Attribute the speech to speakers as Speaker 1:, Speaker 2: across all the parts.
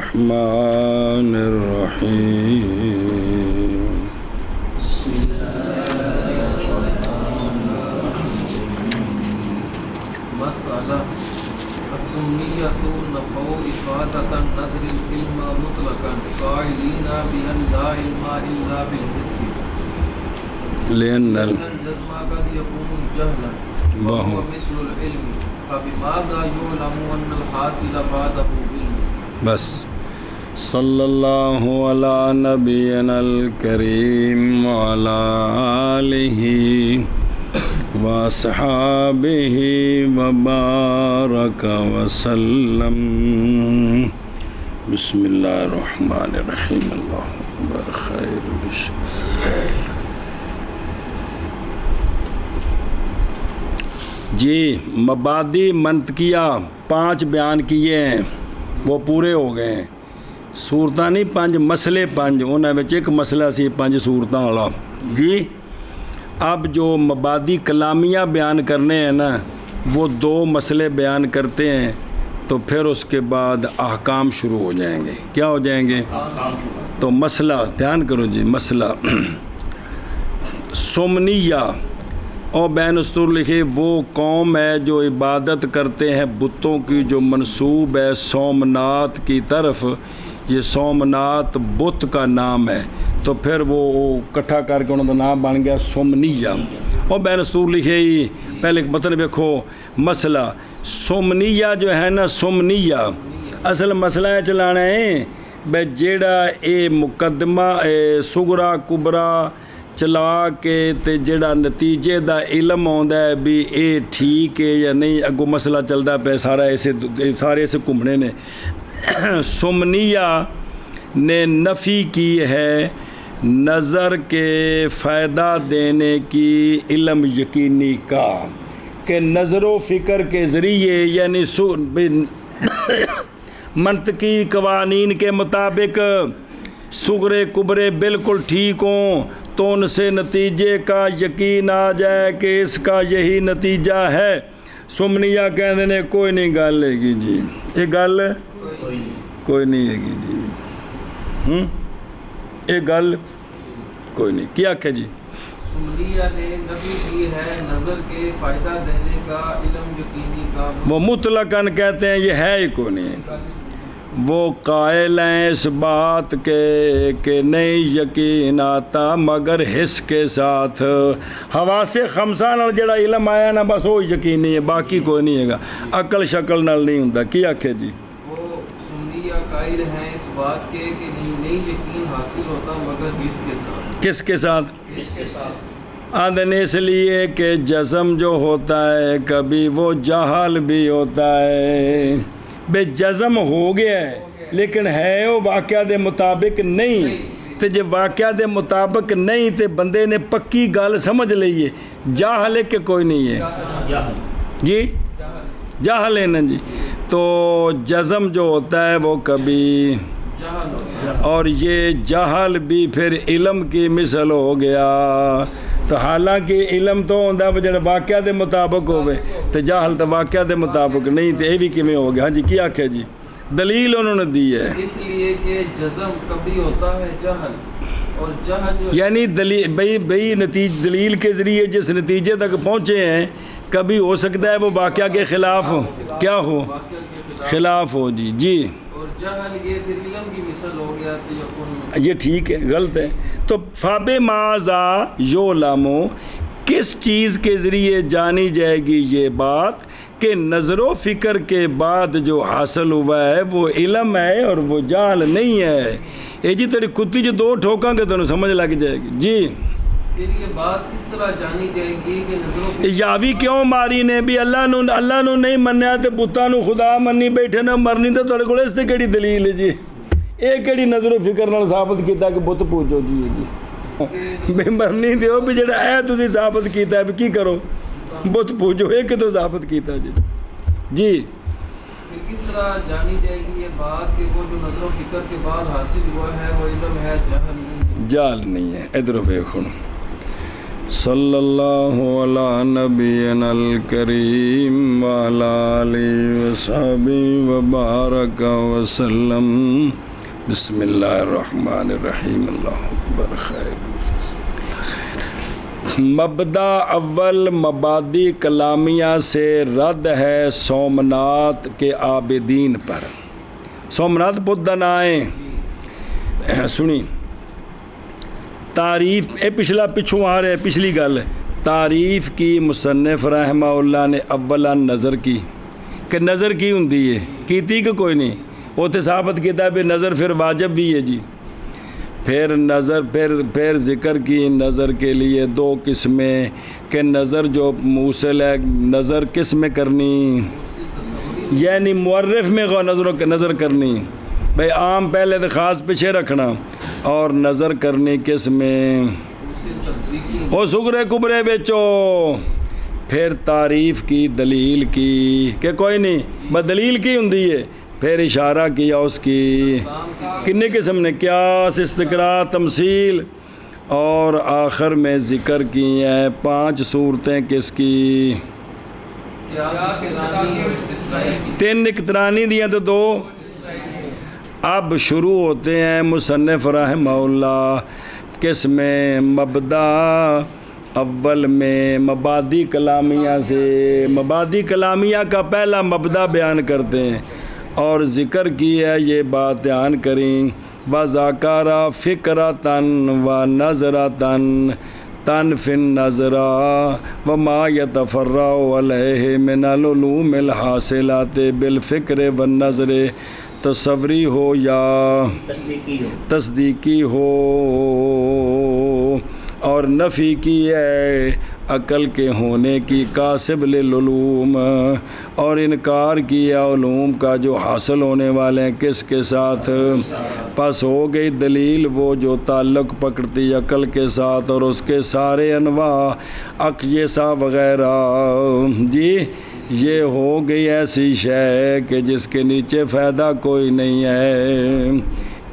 Speaker 1: الرحمن الرحيم
Speaker 2: مسألة السنية نفوا إفادة النظر العلم مطلقا قائلين بأن لا علم إلا بالحس
Speaker 1: لأن
Speaker 2: الجزم قد يكون جهلا وهو مثل العلم فبماذا يعلم أن الحاصل بعده علم.
Speaker 1: بس صلی اللہ علی نبینا الکریم وعلی آلہ واصحابہ وبارک وسلم. بسم اللہ الرحمن الرحیم. اللہ اکبر. خیر الشمس. جی مبادی منطقیہ 5 بیان کیے ہیں، وہ پورے ہو گئے ہیں. صورتاں نہیں 5 مسئلے 5 انہاں وچ ایک مسئلہ سی 5 صورتاں والا. جی اب جو مبادی کلامیہ بیان کرنے ہیں نا وہ 2 مسئلے بیان کرتے ہیں تو پھر اس کے بعد احکام شروع ہو جائیں گے. کیا ہو جائیں گے؟ تو مسئلہ دھیان کرو جی. مسئلہ سمنیہ اور بین اسطور لکھے وہ قوم ہے جو عبادت کرتے ہیں بتوں کی جو منسوب ہے سومنات کی طرف. یہ سومنات بت کا نام ہے تو پھر وہ کٹھا کر کے انہوں کا نام بن گیا سومنیہ. اور بین اسطور لکھے ہی پہلے مطلب دیکھو مسئلہ سومنیہ جو ہے نا سومنیہ اصل مسئلہ ہے چلانا ہے بے جیڑا اے مقدمہ اے صغرا کبرا چلا کے تے جڑا نتیجے دا علم آندا ہے بھی اے ٹھیک ہے یا نہیں اگو مسئلہ چلدا پہ سارے ایسے گھومنے نے. سمنیہ نے نفی کی ہے نظر کے فائدہ دینے کی علم یقینی کا کہ نظر و فکر کے ذریعے یعنی منطقی قوانین کے مطابق صغرے کبرے بالکل ٹھیک ہوں تو ان سے نتیجے کا یقین آ جائے کہ اس کا یہی نتیجہ ہے. سمنیہ کہتے ہیں کوئی نہیں گل ہے گی جی یہ گل کوئی نہیں ہے گی جی یہ گل کوئی نہیں. کیا کہ جی
Speaker 2: سمنیہ نے نفی کی ہے نظر کے فائدہ دینے کا علم یقینی کا.
Speaker 1: وہ مطلقاً کہتے ہیں یہ ہے ہی کوئی نہیں. وہ قائل ہیں اس بات کے کہ نہیں یقین آتا مگر حس کے ساتھ. حواس خمسہ نال جڑا علم آیا نا بس وہ یقینی ہے باقی کوئی نہیں ہے گا عقل شکل نال نہیں ہوندا. کی آکھے جی
Speaker 2: وہ سنیہ قائل ہیں اس بات کے کہ نہیں یقین حاصل ہوتا مگر حس کے ساتھ.
Speaker 1: کس کے ساتھ؟
Speaker 2: حس کے ساتھ.
Speaker 1: آدھن اس لیے کہ جسم جو ہوتا ہے کبھی وہ جہل بھی ہوتا ہے. بے جزم ہو گیا ہے لیکن ہے وہ واقعہ دے مطابق نہیں. تے جے واقعہ دے مطابق نہیں تے بندے نے پکی گل سمجھ لئیے جاہل ہے کہ کوئی نہیں ہے جی جاہل ہے نا جی. تو جزم جو ہوتا ہے وہ کبھی اور یہ جہل بھی پھر علم کی مثل ہو گیا. تو حالانکہ علم تو ہوتا ہے جڑا واقعہ دے مطابق ہوئے تو جہل تو واقعہ دے مطابق نہیں تو یہ بھی کیویں ہو گیا. ہاں جی کیا آکھے جی دلیل انہوں نے دی ہے
Speaker 2: اس لیے کہ جزم کبھی ہوتا ہے جہل اور جہل جو
Speaker 1: یعنی بھئی دلیل کے ذریعے جس نتیجے تک پہنچے ہیں کبھی ہو سکتا ہے وہ واقعہ کے خلاف ہو. کیا ہو؟ خلاف ہو جی. جی
Speaker 2: اور جہل یہ پھر علم کی مثل ہو گیا تو
Speaker 1: یہ ٹھیک ہے غلط ہے. تو فاب ماذا یعلمو کس چیز کے ذریعے جانی جائے گی یہ بات کہ نظر و فکر کے بعد جو حاصل ہوا ہے وہ علم ہے اور وہ جہل نہیں ہے. یہ جی تیری کتی جو 2 ٹھوکاں گے تو سمجھ لگ جائے گی. جی
Speaker 2: پھر یہ بات کس طرح جانی جائے گی کہ نظر و فکر
Speaker 1: یاوی کیوں ماری نے بھی اللہ نو نہیں منیا تے بتاں نو خدا منی بیٹھے نہ مرنی تے تہاڈے کول اس تے کیڑی دلیل ہے جی؟ یہ کیڑی نظر و فکر نال ثابت کیتا کہ بت پوجو جی بے مرنی دیو بھی جڑا اے تسی ثابت کیتا ہے کی کرو بت پوجو ایک تو ثابت کیتا جی. جی
Speaker 2: کس طرح جانی جائے گی یہ بات کہ وہ جو نظر و فکر کے بعد حاصل ہوا ہے وہ علم ہے جہل نہیں.
Speaker 1: جہل نہیں ہے. ادھر دیکھو صلی اللہ علی نبینا الکریم وعلی آلہ وصحبہ وبارک وسلم. بسم اللہ الرحمن الرحیم. اللہ اکبر. خیر. مبدا اول مبادی کلامیہ سے رد ہے سومنات کے عابدین پر. سومنات بدھ دا نام ہے. سنی تعریف اے پچھلا پچھوں آ رہے پچھلی گل تعریف کی مصنف رحمہ اللہ نے اولا نظر کی کہ نظر کی ہوندی ہے کیتی کہ کوئی نہیں. وہ تو ثابت کیتا ہے بھی نظر پھر واجب بھی ہے جی. پھر نظر پھر ذکر کی نظر کے لیے دو قسمیں کہ نظر جو موصل ہے نظر کس میں کرنی یعنی معرف میں نظر کرنی بھئی عام پہلے تو خاص پیچھے رکھنا اور نظر کرنی کس میں وہ سگرے کبرے بیچو. پھر تعریف کی دلیل کی کہ کوئی نہیں بس دلیل کی ہوندی ہے. پھر اشارہ کیا اس کی کتنے قسم نے قیاس استقراء تمثیل اور آخر میں ذکر کی ہیں 5 صورتیں کس کی 3 اقترانی دیا تو 2. اب شروع ہوتے ہیں مصنف رحمہ اللہ کس میں مبدا اول میں مبادی کلامیہ سے. مبادی کلامیہ کا پہلا مبدا بیان کرتے ہیں اور ذکر کی ہے یہ بات دھیان کریں وَذَكَرَ فِكْرَةً وَنَظْرَةً تَنْفِي النَّظْرَ وَمَا يَتَفَرَّعُ عَلَيْهِ مِنَ الْعُلُومِ الْحَاصِلَاتِ بِالْفِكْرِ وَالنَّظْرِ تصوری ہو یا تصدیقی ہو. اور نفی کی ہے عقل کے ہونے کی کاسب للعلوم اور انکار کیا علوم کا جو حاصل ہونے والے ہیں کس کے ساتھ. پس ہو گئی دلیل وہ جو تعلق پکڑتی عقل کے ساتھ اور اس کے سارے انواع اقیسہ وغیرہ. جی یہ ہو گئی ایسی شے کہ جس کے نیچے فائدہ کوئی نہیں ہے.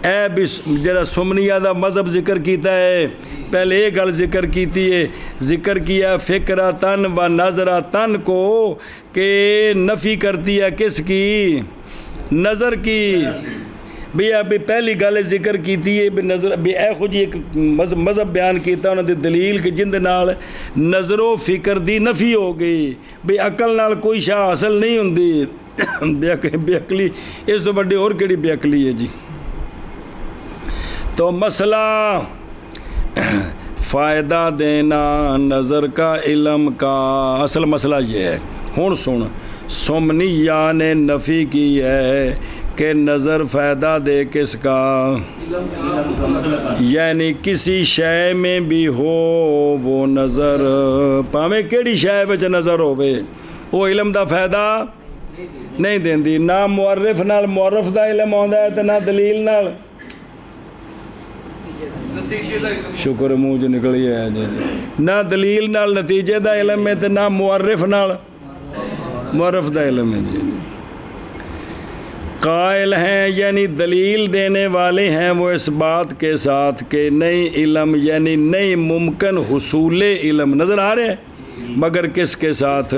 Speaker 1: اے بھی جڑا سمنیہ دا مذہب ذکر کیتا ہے پہلے یہ گل ذکر کیتی ہے ذکر کیا فکرتن و نظرتن کو کہ نفی کرتی ہے کس کی نظر کی. بھی ابھی پہلی گل ذکر کیتی ہے بھی نظر بھی اے خود ایک مذہب بیان کیتا انہوں نے دلیل کہ جند نال نظر و فکر دی نفی ہو گئی بھی عقل نال کوئی شاہ حاصل نہیں ہوندی. بے عقلی اس تو بڑی اور کیڑی بے عقلی ہے جی. تو مسئلہ فائدہ دینا نظر کا علم کا اصل مسئلہ یہ ہے. ہن سن سمنیہ نے نفی کی ہے کہ نظر فائدہ دے کس کا یعنی کسی شے میں بھی ہو وہ نظر پاویں کیڑی شے وچ نظر ہوے وہ علم دا فائدہ نہیں دیندی. نہ معرف نال معرف دا علم آندا ہے تے نہ دلیل نال شکر منہ جو نکلی ہے جی نہ دلیل نال نتیجے دا علم ہے تے نہ معرف نال معرف دا علم ہے جی. قائل ہیں یعنی دلیل دینے والے ہیں وہ اس بات کے ساتھ کہ نئی علم یعنی نئی ممکن حصول علم نظر آ رہے ہیں مگر کس کے ساتھ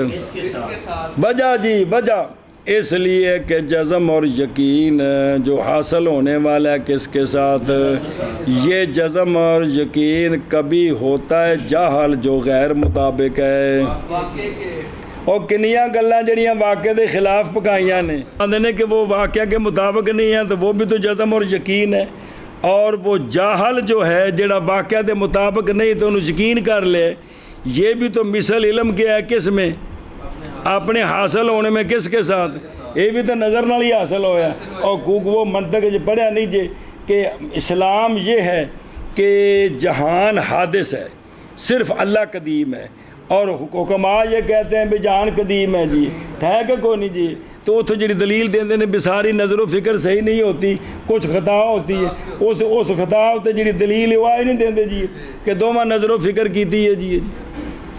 Speaker 1: وجہ جی وجہ اس لیے کہ جزم اور یقین جو حاصل ہونے والا ہے کس کے ساتھ یہ جزم اور یقین کبھی ہوتا ہے جاہل جو غیر مطابق ہے. اور کنیاں گلاں جڑیاں واقعے دے خلاف پکائیاں نے آندے نے کہ وہ واقعہ کے مطابق نہیں ہیں تو وہ بھی تو جزم اور یقین ہے. اور وہ جاہل جو ہے جڑا واقعہ دے مطابق نہیں تو انہوں یقین کر لے یہ بھی تو مثل علم کے ہے کس میں اپنے حاصل ہونے میں کس کے ساتھ یہ بھی تو نظر نال ہی حاصل ہویا. اور وہ منطق جو پڑھیا نہیں جے کہ اسلام یہ ہے کہ جہان حادث ہے صرف اللہ قدیم ہے اور حکماء یہ کہتے ہیں بھی جہان قدیم ہے جی ہے کہ کوئی نہیں جی. تو اتو جڑی دلیل دیندے نے بھی ساری نظر و فکر صحیح نہیں ہوتی کچھ خطا ہوتی ہے اس خطا ہوتے جڑی دلیل وہ ہی نہیں دیندے جی کہ دوواں نظر و فکر کیتی ہے جی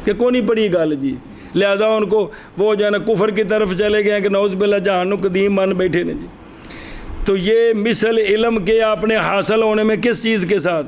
Speaker 1: کہ کوئی نہیں پڑھی گل جی. لہذا ان کو وہ جو ہے نا کفر کی طرف چلے گئے کہ نعوذ باللہ جہان قدیم مان بیٹھے نے جی. تو یہ مثل علم کے اپنے حاصل ہونے میں کس چیز کے ساتھ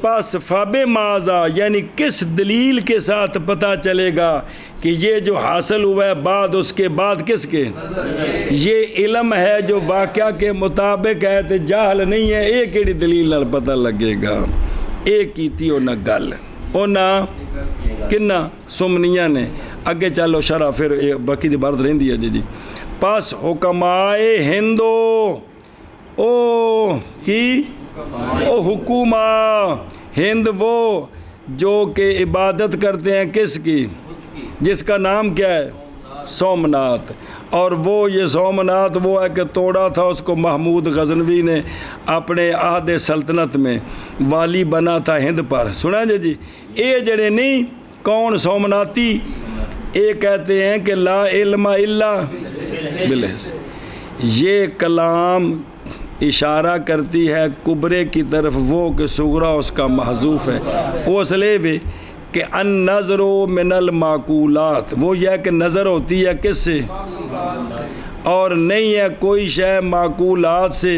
Speaker 1: پس فاب ماذا یعنی کس دلیل کے ساتھ پتہ چلے گا کہ یہ جو حاصل ہوا ہے بعد اس کے بعد کس کے یہ علم ہے جو واقعہ کے مطابق ہے تو جاہل نہیں ہے. ایک ایڑی دلیل نال پتہ لگے گا. ایک کیتی او نہ گل او نہ کنا سمنیاں نے اگے چلو شرح پھر باقی دی عبارت رہندی ہے جی. پس حکمائے ہندو او کی او حکومہ ہند وہ جو کہ عبادت کرتے ہیں کس کی جس کا نام کیا ہے سومناتھ. اور وہ یہ سومناتھ وہ ہے کہ توڑا تھا اس کو محمود غزنوی نے اپنے عہد سلطنت میں والی بنا تھا ہند پر. سنا جی اے جڑے نہیں کون سومناتی اے کہتے ہیں کہ لا علم الا بالحس. یہ کلام اشارہ کرتی ہے کبرے کی طرف وہ کہ صغرا اس کا محذوف ہے. وہ اصلے بھی کہ النظر من المعقولات وہ یہ کہ نظر ہوتی ہے کس سے اور نہیں ہے کوئی شے معقولات سے.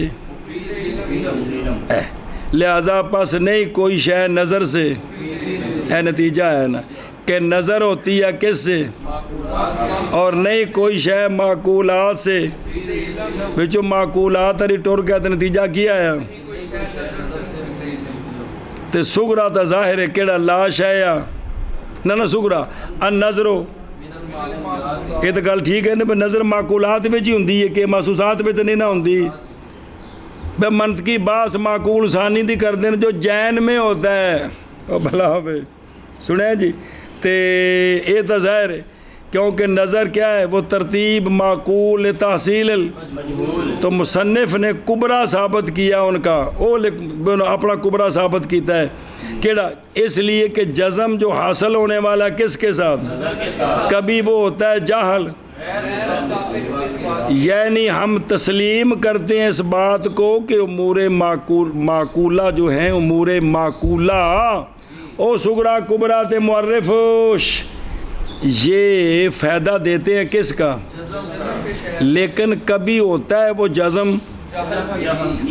Speaker 1: لہذا پس نہیں کوئی شے نظر سے اے نتیجہ ہے نا کہ نظر ہوتی ہے کس سے اور نہیں کوئی شے معقولات سے. بچو معقولات اری ٹور گیا تو نتیجہ کیا ہے تے سغرا تا ظاہر ہے کیڑا لا شایا نہ سغرا النظرو یہ تو گل ٹھیک ہے نا نظر معقولات میں ہی ہوندی ہے کہ محسوسات میں تو نہیں نہ ہوندی. بے منطقی باس معقول ثانی دی کر دیں جو جین میں ہوتا ہے او بھلا ہوئے سنیں جی تے یہ تو ظاہر ہے کیونکہ نظر کیا ہے وہ ترتیب معقول تحصیل تو مصنف نے کبرا ثابت کیا ان کا او اپنا کبرا ثابت کیتا ہے کیڑا اس لیے کہ جزم جو حاصل ہونے والا کس کے ساتھ کبھی وہ ہوتا ہے جاہل یعنی ہم تسلیم کرتے ہیں اس بات کو کہ امور معقولہ جو ہیں امور معقولہ او صغرا کبرا تے معرفش یہ فائدہ دیتے ہیں کس کا لیکن کبھی ہوتا ہے وہ جزم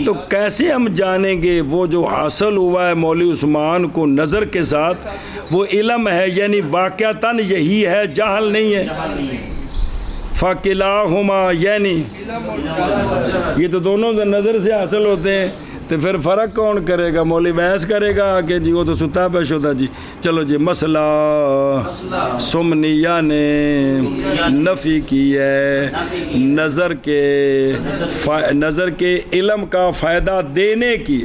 Speaker 1: تو کیسے ہم جانیں گے وہ جو حاصل ہوا ہے مولوی عثمان کو نظر کے ساتھ وہ علم ہے یعنی واقعتاً یہی ہے جاہل نہیں ہے. فَقِلَاهُمَا یعنی یہ تو دونوں نظر سے حاصل ہوتے ہیں تو پھر فرق کون کرے گا مولوی بحث کرے گا کہ جی وہ تو ستا پیش ہوتا جی. چلو جی مسئلہ سمنیہ نے نفی کی ہے نظر کے علم کا فائدہ دینے کی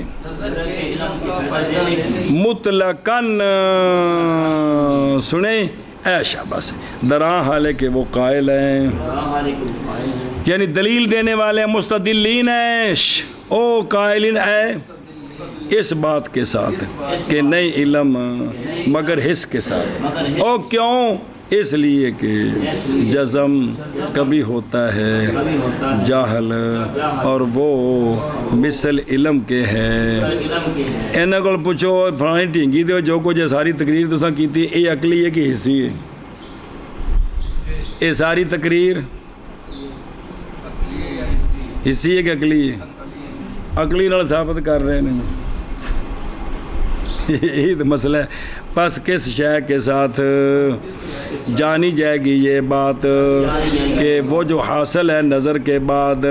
Speaker 1: مطلقاً سنیں اے شاباش دراں حالے کہ وہ قائل ہیں یعنی دلیل دینے والے مستدلین ہیں او قائلین ہے اس بات کے ساتھ کہ نہیں علم مگر حس کے ساتھ او کیوں اس لیے کہ جزم کبھی ہوتا ہے جاہل اور وہ مثل علم کے ہے. انہاں کول پوچھو فلانی ڈھینگی دے جو کچھ ساری تقریر تساں کیتی اے عقلی ہے کہ حسی ہے اے ساری تقریر حسی ہے کہ عقلی ہے عقلی نال ثابت کر رہے ہیں یہی تو مسئلہ ہے. پس کس شے کے ساتھ جانی جائے گی یہ بات کہ وہ جو حاصل ہے نظر کے بعد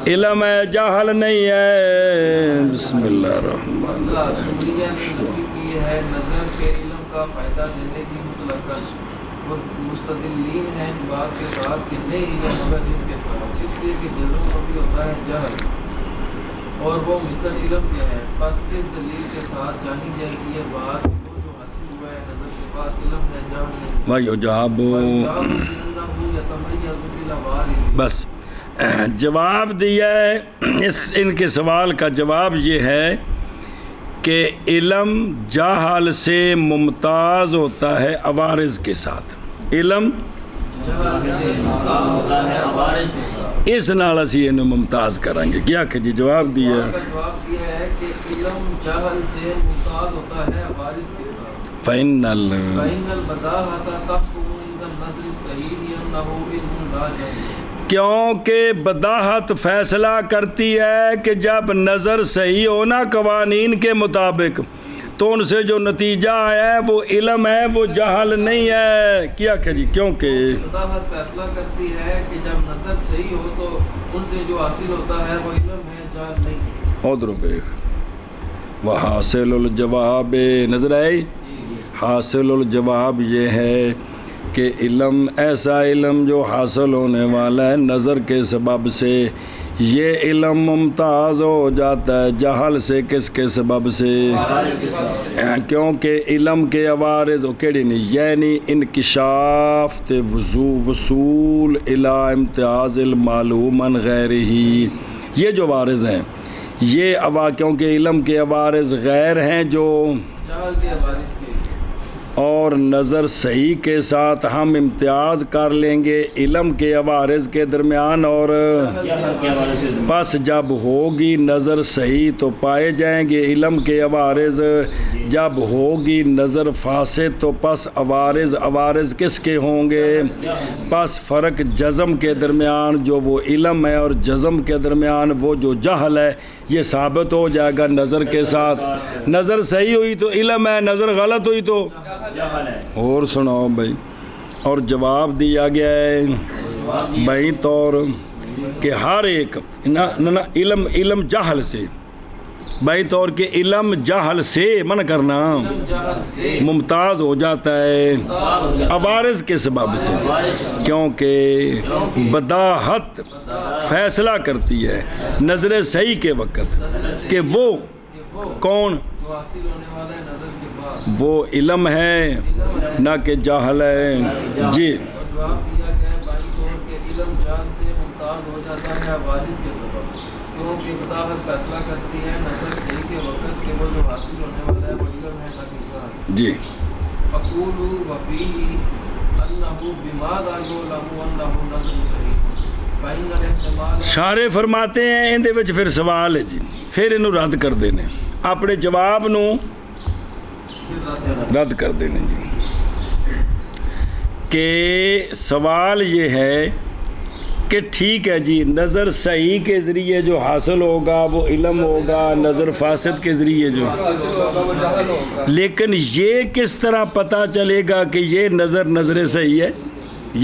Speaker 1: علم ہے جاہل نہیں ہے. بسم اللہ الرحمن
Speaker 2: الرحیم ہے نظر کے علم کا فائدہ دینے کی مطلقاً وہ مستدلین ہیں اس بات کے ساتھ کہ نہیں علم مگر جس کے ساتھ اس لیے کہ جزم کبھی ہوتا ہے جہل اور وہ مثل علم کے ہے. پس کس دلیل کے ساتھ جانی جائے گی یہ بات وہ جو حاصل ہوا ہے نظر کے بعد علم ہے جہل نہیں.
Speaker 1: بس جواب دیا ہے ان کے سوال کا جواب یہ ہے کہ علم جاہل سے ممتاز ہوتا ہے عوارض کے ساتھ. علم اس نال اسی انہوں ممتاز کریں گے کیا کہ جی جواب دیا
Speaker 2: ہے کہ علم جاہل سے ممتاز ہوتا ہے عوارض کے ساتھ.
Speaker 1: فَإِنَّ
Speaker 2: الْبَدَاهَةَ تَحْكُمُ عِنْدَ النَّظْرِ الصَّحِيحِ أَنَّهُ عِلْمٌ لَا جَهْلٌ
Speaker 1: کیونکہ بداحت فیصلہ کرتی ہے کہ جب نظر صحیح ہونا قوانین کے مطابق تو ان سے جو نتیجہ آیا ہے وہ علم ہے، وہ جہل نہیں ہے. کیا کہ جی کیونکہ
Speaker 2: بداحت فیصلہ کرتی ہے کہ جب نظر صحیح ہو تو ان سے جو حاصل ہوتا ہے وہ علم ہے، جہل نہیں.
Speaker 1: ادھر بیک وہ حاصل الجواب نظر آئی. حاصل الجواب یہ ہے کہ علم ایسا علم جو حاصل ہونے والا ہے نظر کے سبب سے، یہ علم ممتاز ہو جاتا ہے جہل سے. کس کے سبب سے؟ کیونکہ علم کے عوارض کیڑی نہیں، یعنی انکشاف تے وصول الی امتیاز المعلوم عن غیرہ. یہ جو عوارض ہیں یہ کیونکہ علم کے عوارض غیر ہیں جو
Speaker 2: جہل کے عوارض کے،
Speaker 1: اور نظر صحیح کے ساتھ ہم امتیاز کر لیں گے علم کے عوارض کے درمیان، اور پس جب ہوگی نظر صحیح تو پائے جائیں گے علم کے عوارض، جب ہوگی نظر فاسد تو پس عوارض کس کے ہوں گے؟ پس فرق جزم کے درمیان جو وہ علم ہے اور جزم کے درمیان وہ جو جہل ہے یہ ثابت ہو جائے گا نظر کے ساتھ. نظر صحیح ہوئی تو علم ہے، نظر غلط ہوئی تو اور سناؤ بھائی. اور جواب دیا گیا ہے بھائی طور کہ ہر ایک نہ علم جہل سے، بھائی طور کہ علم جہل سے منع کرنا ممتاز ہو جاتا ہے عوارض کے سبب سے، کیونکہ بداحت فیصلہ کرتی ہے نظر صحیح کے وقت کہ وہ کون
Speaker 2: جو حاصل ہونے والا ہے نظر کے بعد
Speaker 1: وہ علم ہے نہ کہ جہل ہے. جی
Speaker 2: اور جواب دیا گیا ہے بھائی طور کہ علم جہل سے ممتاز ہو جاتا ہے عوارض کے سبب، کیونکہ بداحت فیصلہ کرتی ہے نظر صحیح کے وقت کہ وہ جو حاصل ہونے والا ہے وہ علم ہے نہ کہ جہل.
Speaker 1: جی
Speaker 2: اقول وفیہ انہ بماذا یعلم انہ نظر صحیح فإن الاحتمال.
Speaker 1: شارح فرماتے ہیں اندے وچ پھر سوال ہے جی، پھر انہوں رد کر دینے، اپنے جواب نو رد کر دینے جی. کہ سوال یہ ہے کہ ٹھیک ہے جی نظر صحیح کے ذریعے جو حاصل ہوگا وہ علم ہوگا، نظر فاسد کے ذریعے جو، لیکن یہ کس طرح پتہ چلے گا کہ یہ نظر صحیح ہے،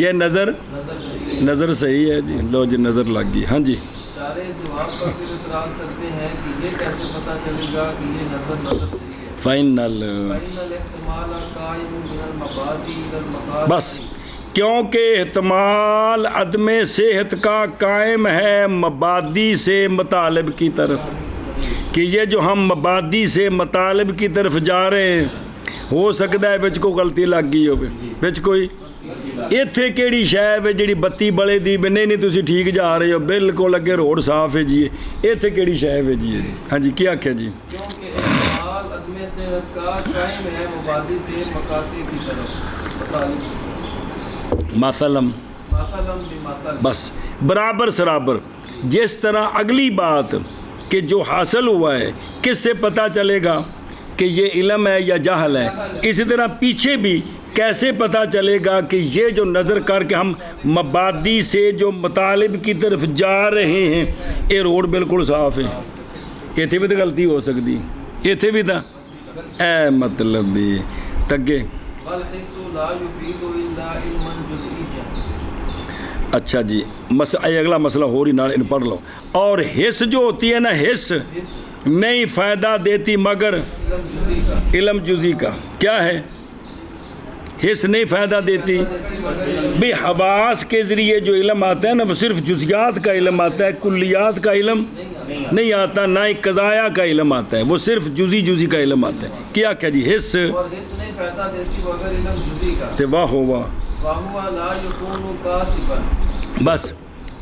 Speaker 1: یہ نظر صحیح ہے جی. لو جی نظر لگ گئی. ہاں جی
Speaker 2: سارے جواب پر پھر اعتراض کرتے ہیں کہ یہ کیسے پتہ چلے گا کہ یہ نظر صحیح ہے.
Speaker 1: فائنل
Speaker 2: الاحتمال قائم من المبادی الى المقاصد.
Speaker 1: بس کیونکہ احتمال عدم صحت کا قائم ہے مبادی سے مطالب کی طرف، کہ یہ جو ہم مبادی سے مطالب کی طرف جا رہے ہیں ہو سکتا ہے وچ کو غلطی لگ گئی ہوگی، وچ کوئی ایتھے کیڑی شے ہے جڑی بتی بلے دی نہیں تسی ٹھیک جا رہے ہو بالکل اگے روڈ صاف ہے جی، ایتھے کیڑی شے ہے جی. ہاں جی کیا آکھیا جی؟
Speaker 2: کیونکہ احتمال عدم صحت کا قائم ہے مبادی سے مقاطع کی طرف مطالب
Speaker 1: مثلاً بس برابر سرابر. جس طرح اگلی بات کہ جو حاصل ہوا ہے کس سے پتہ چلے گا کہ یہ علم ہے یا جہل ہے، اسی طرح پیچھے بھی کیسے پتہ چلے گا کہ یہ جو نظر کر کے ہم مبادی سے جو مطالب کی طرف جا رہے ہیں یہ روڈ بالکل صاف ہے، ایتھے بھی تو غلطی ہو سکتی، ایتھے بھی تھا اے مطلب بھی تگے.
Speaker 2: والحس لا يفيد الا علما جزئيا.
Speaker 1: اچھا جی اگلا مسئلہ ہو رہی نال ان پڑھ لو. اور حس جو ہوتی ہے نا، حس نہیں فائدہ دیتی مگر علم جزئی کا. کیا ہے؟ حس نہیں فائدہ دیتی بھی حواس کے ذریعے جو علم آتا ہے نا وہ صرف جزیات کا علم آتا ہے، کلیات کا علم نہیں آتا، نہ ہی قضایا کا علم آتا ہے، وہ صرف جزئی کا علم آتا ہے. کیا کہ جی حس
Speaker 2: اور حس نہیں فائدہ دیتی مگر علم جزئی کا.
Speaker 1: تے واہ ہوا
Speaker 2: وہو لا يكون کاسبا.
Speaker 1: بس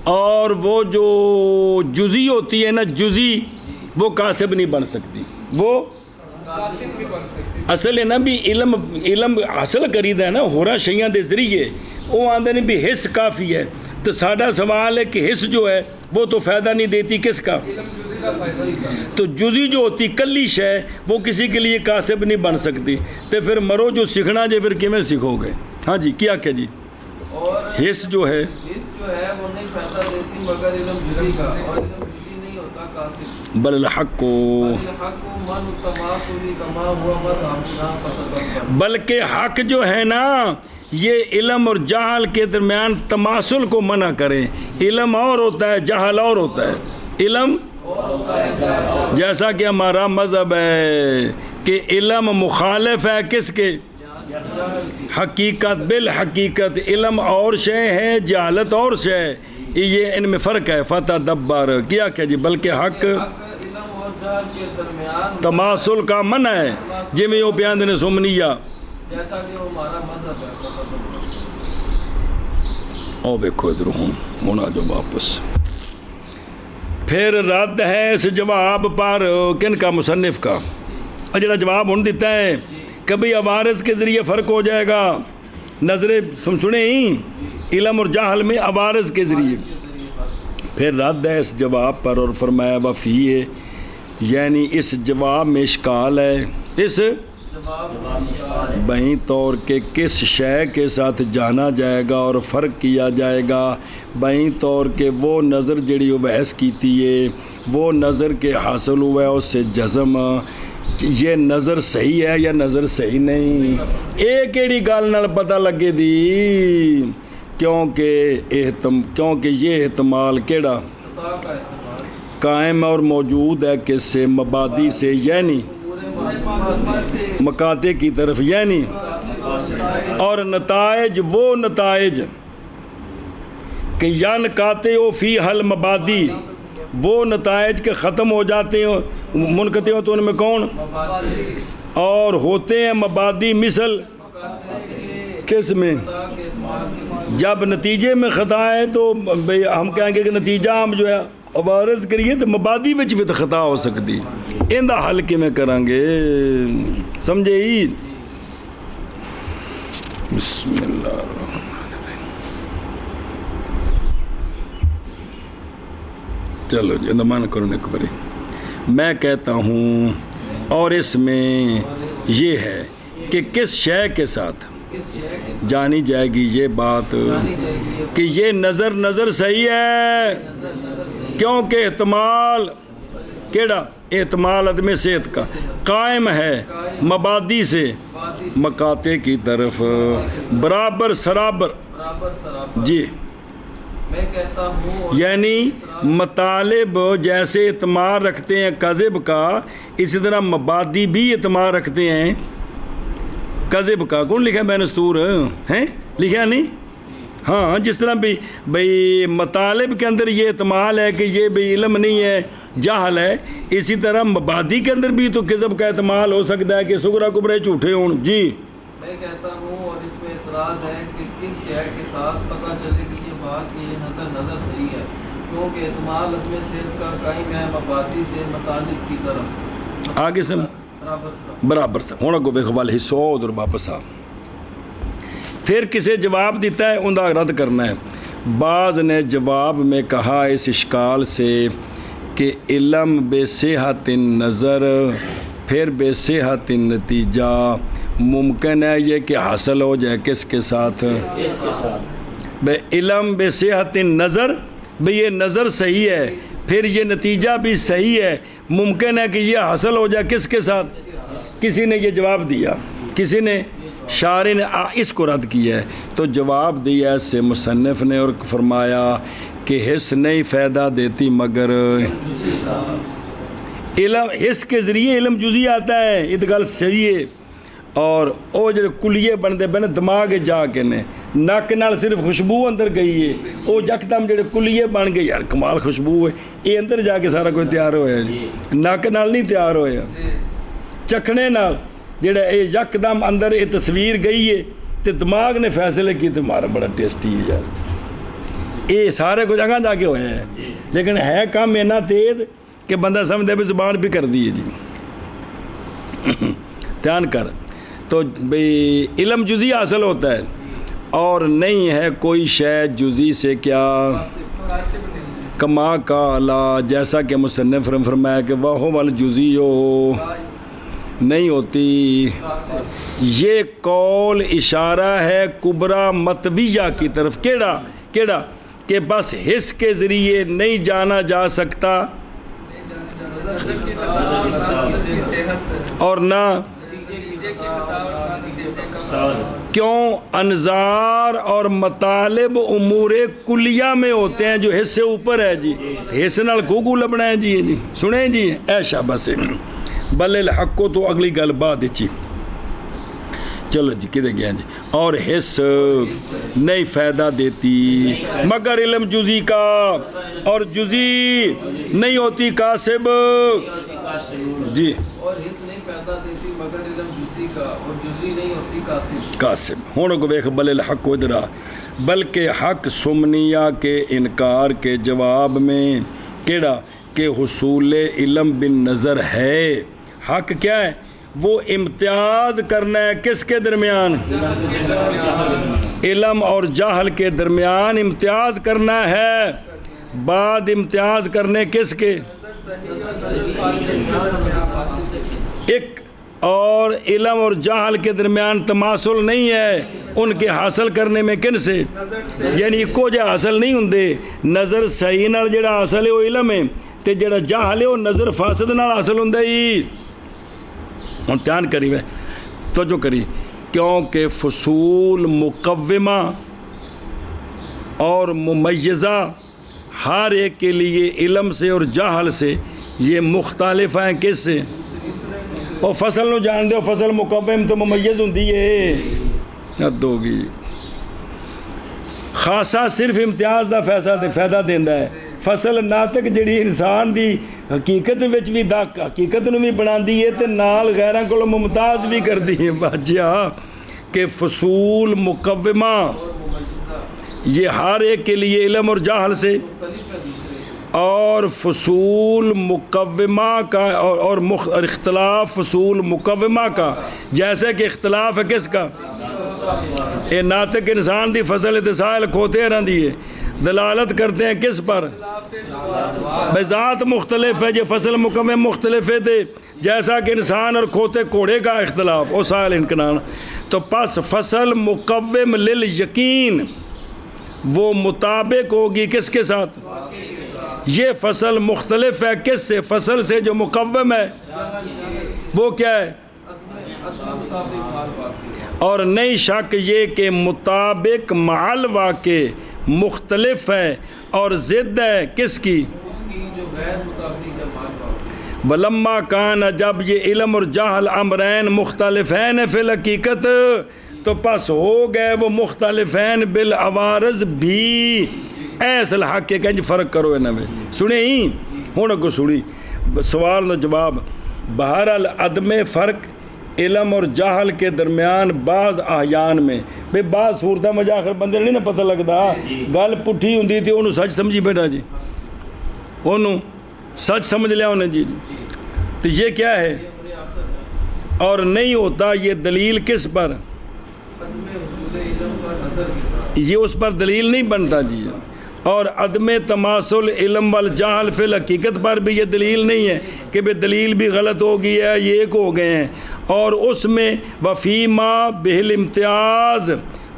Speaker 1: اور وہ جو جزئی ہوتی ہے نا، جزئی وہ کاسب نہیں بن سکتی، وہ اصل ہے نا بھی علم حاصل کریدا ہے نا ہورا شیاں دے ذریعے، وہ آندے نے بھی حس کافی ہے. تو ساڈا سوال ہے کہ حس جو ہے وہ تو فائدہ نہیں دیتی کس کا؟ تو جزئی جو ہوتی کلی شے وہ کسی کے لیے کاسب نہیں بن سکتی. تو پھر مرو جو سیکھنا جے پھر کیویں سیکھو گے؟ ہاں جی کیا کہ جی
Speaker 2: اور
Speaker 1: حس جو ہے
Speaker 2: حس جو ہے وہ نہیں فائدہ دیتی مگر علم جزی کا، اور علم جزی نہیں ہوتا قاصد۔
Speaker 1: بل الحق
Speaker 2: الحق من التماثل کما هو مذهبنا فتدبر،
Speaker 1: بلکہ حق جو ہے نا یہ علم اور جہل کے درمیان تماثل کو منع کریں۔ علم اور ہوتا ہے، جہل اور ہوتا ہے۔ علم جیسا کہ ہمارا مذہب ہے کہ علم مخالف ہے کس کے؟ حقیقت بالحقیقت۔ علم اور شے ہے، جہالت اور شے ہے، یہ ان میں فرق ہے۔ فتدبر کیا کہ جی بلکہ حق
Speaker 2: علم اور جہل کے درمیان
Speaker 1: تماثل کا منع ہے، جی میں وہ بیان نے سمنیا
Speaker 2: جیسا کہ وہ ہمارا مذہب ہے فتدبر۔
Speaker 1: او دیکھو ادھر ہوں آ جاؤ واپس۔ پھر رد ہے اس جواب پر کن کا؟ مصنف کا۔ اور جڑا جواب ہن دیتا ہے کبھی عوارض کے ذریعے فرق ہو جائے گا، نظر سنیں ہی علم اور جہل میں عوارض کے ذریعے۔ پھر رد ہے اس جواب پر اور فرمایا وفی ہے، یعنی اس جواب میں اشکال ہے، اس بہیں طور کے کس شے کے ساتھ جانا جائے گا اور فرق کیا جائے گا۔ بہیں طور کے وہ نظر جڑی وہ بحث کیتی ہے، وہ نظر کے حاصل ہوا ہے اس سے جزم یہ نظر صحیح ہے یا نظر صحیح نہیں۔ ایک ایڑی گال نال پتہ لگے دی کیونکہ یہ احتمال کیڑا قائم اور موجود ہے کس سے؟ مبادی سے، یعنی مقاطع کی طرف، یعنی اور نتائج وہ نتائج کہ ینقاطع فی حل مبادی، وہ نتائج کے ختم ہو جاتے ہیں منقطع ہوتے ان میں کون؟ اور ہوتے ہیں مبادی مثل کس میں؟ جب نتیجے میں خطا ہے تو بھئی ہم کہیں گے کہ نتیجہ ہم جو ہے عوارض کریے تو مبادی وچ بھی تو خطا ہو سکتی، ان دا حل کی میں کریں گے، سمجھے ہی؟ بسم اللہ الرحمن الرحیم۔ چلو جی اندمان کرنے کو بری میں کہتا ہوں، اور اس میں یہ ہے کہ کس شے کے ساتھ جانی جائے گی یہ بات کہ یہ نظر صحیح ہے، کیونکہ احتمال کیڑا؟ احتمال عدم صحت کا قائم ہے مبادی سے مقاطع کی طرف برابر سرابر۔ جی
Speaker 2: میں کہتا ہوں
Speaker 1: یعنی مطالب جیسے اعتماد رکھتے ہیں کذب کا، اسی طرح مبادی بھی اعتماد رکھتے ہیں کذب کا۔ کون لکھا بین استور ہیں؟ لکھا نہیں؟ ہاں جس طرح بھی بھئی مطالب کے اندر یہ احتمال ہے کہ یہ بھی علم نہیں ہے، جہل ہے، اسی طرح مبادی کے اندر بھی تو کذب کا احتمال ہو سکتا ہے کہ سغرا کبرے جھوٹے ہوں۔ جی
Speaker 2: میں کہتا ہوں، اور اس میں اعتراض ہے کہ کس شے کے ساتھ پتہ چلے گی یہ بات کہ یہ نظر صحیح ہے، کیونکہ احتمال عدم صحت کا قائم ہے مبادی سے مطالب کی طرف۔
Speaker 1: آگے سے برابر سے ہونا کو بےخوال حصہ ادھر واپس آ۔ پھر کسے جواب دیتا ہے ان کا رد کرنا ہے۔ بعض نے جواب میں کہا اس اشکال سے کہ علم بے صحت نظر پھر بے صحت نتیجہ ممکن ہے یہ کہ حاصل ہو جائے کس کے ساتھ؟ بے علم بے صحت نظر، بھئی یہ نظر صحیح ہے پھر یہ نتیجہ بھی صحیح ہے، ممکن ہے کہ یہ حاصل ہو جائے کس کے ساتھ؟ کسی نے یہ جواب دیا، کسی نے شاعر نے اس کو رد کیا ہے، تو جواب دیا اس سے مصنف نے اور فرمایا کہ حس نہیں فائدہ دیتی مگر علم، حس کے ذریعے علم جزی آتا ہے، یہ گل صحیح ہے۔ اور وہ جو کلیے بنتے بنے دماغ جا کے نے نک نال صرف خوشبو اندر گئی ہے، وہ یکدم جڑے کلیے بن گئے، یار کمال خوشبو ہے، یہ اندر جا کے سارا کچھ تیار ہویا جی، نک نال نہیں تیار ہویا، چکھنے نال جڑا یہ یکدم اندر یہ تصویر گئی ہے تو دماغ نے فیصلے کی تمہارا بڑا ٹیسٹی ہے یار، یہ سارے کچھ اگاں جا کے ہوئے ہیں، لیکن ہے کام اتنا تیز کہ بندہ سمجھے بھی زبان بھی کر دی ہے جی۔ دھیان کر، تو بھئی علم جزی حاصل ہوتا ہے اور نہیں ہے کوئی شے جزی سے کیا کما کا اعلیٰ، جیسا کہ مصنف نے فرمایا کہ وہ والجزی ہو نہیں ہوتی۔ یہ قول اشارہ ہے کبرا مطویہ کی طرف، کیڑا کہ بس حس کے ذریعے نہیں جانا جا سکتا اور نہ کیوں انظار اور مطالب امور کلیہ میں ہوتے ہیں جو حص سے اوپر ہے جی حص نال گوگو لبنا ہے جی سنیں جی اے شاباش بل الحق کو تو اگلی گل بعد چی چلو جی کدھر گیا جی اور حص نہیں فائدہ دیتی مگر علم جزی کا اور جزی نہیں ہوتی کاسب جی
Speaker 2: اور حص نہیں فائدہ دیتی مگر علم جزی کا اور جزی نہیں ہوتی کاسب
Speaker 1: کاسب ہوں کو دیکھ بل الحق کو ادھر بلکہ حق سمنیہ کے انکار کے جواب میں کیڑا کہ حصول علم بن نظر ہے حق کیا ہے وہ امتیاز کرنا ہے کس کے درمیان علم اور جہل کے درمیان امتیاز کرنا ہے بعد امتیاز کرنے کس کے ایک اور علم اور جہل کے درمیان تماثل نہیں ہے ان کے حاصل کرنے میں کن سے یعنی کو جا حاصل نہیں ہوندے نظر صحیح نال جڑا حاصل ہے وہ علم ہے تے جڑا جہل ہے وہ نظر فاسد نال حاصل ہوندا ہی ہن دھیان کری وے توجہ کری کیونکہ فصول مقومہ اور ممیزہ ہر ایک کے لیے علم سے اور جہل سے یہ مختلف ہیں کس سے اور فصل نو جان دے فصل مقوم تو ممیز ہوندی ہے حد ہوگی خاصا صرف امتیاز دا فائدہ دیندا ہے فصل ناطق جڑی انسان دی حقیقت وچ بھی دا حقیقت نو بھی بناندی ہے تے نال غیراں کولوں ممتاز بھی کردی ہے باجیا کہ فصول مقومہ یہ ہر ایک کے لیے علم اور جہل سے اور فصول مقومہ کا اور اختلاف فصول مقومہ کا جیسے کہ اختلاف ہے کس کا اے ناطق انسان دی فصل اتصال کھوتے رہندی ہے دلالت کرتے ہیں کس پر بذات مختلف ہے یہ فصل مقوم مختلف ہے تھے جیسا کہ انسان اور کھوتے کوڑے کا اختلاف او سائل انکنان تو پس فصل مقوم للیقین وہ مطابق ہوگی کس کے ساتھ یہ فصل مختلف ہے کس سے فصل سے جو مقوم ہے وہ کیا ہے اور نہیں شک یہ کہ مطابق معل واقع مختلف ہے اور ضد ہے کس کی ولما کان جب یہ علم اور جہل امرین مختلفین فی الحقیقت تو پس ہو گئے وہ مختلفین بالعوارض بھی ایسا الحق کے کہیں فرق کرو ہے نوے سنے ہی ہونا کو سنی سوال و جواب بہرحال عدم فرق علم اور جہل کے درمیان بعض احیان میں بھئی بعض صورتیں مجھے آخر بندے نہیں نا پتہ لگتا گل پٹھی ہوندی تھی انہوں سچ سمجھی بیٹا جی انہوں سچ سمجھ لیا انہیں جی تو یہ کیا ہے اور نہیں ہوتا یہ دلیل کس پر یہ اس پر دلیل نہیں بنتا جی اور عدم تماثل علم والجہل فی الحقیقت پر بھی یہ دلیل نہیں ہے کہ بے دلیل بھی غلط ہو گئی ہے یہ ایک ہو گئے ہیں اور اس میں وفیما بہل امتیاز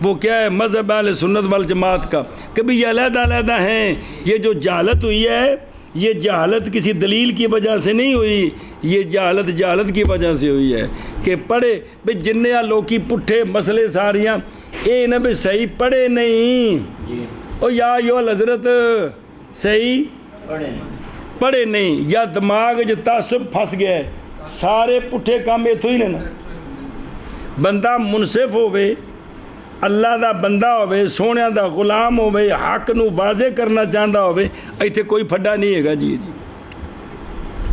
Speaker 1: وہ کیا ہے مذہب اہل سنت والجماعت کا کہ بھی یہ علیحدہ علیحدہ ہیں یہ جو جہالت ہوئی ہے یہ جہالت کسی دلیل کی وجہ سے نہیں ہوئی یہ جہالت کی وجہ سے ہوئی ہے کہ پڑھے بھئی جنیا لوکی پٹھے مسئلے ساریاں اے نہ بھی صحیح پڑھے نہیں او یا حضرت صحیح پڑھے نہیں یا دماغ جو تعصب پھنس گیا ہے سارے پٹھے کام اتھو ہی لینا بندہ منصف ہوئے اللہ دا بندہ ہوئے سونے دا غلام ہوئے حق نو واضح کرنا چاہتا ہوئے ایتھے کوئی پھڈا نہیں ہے گا جی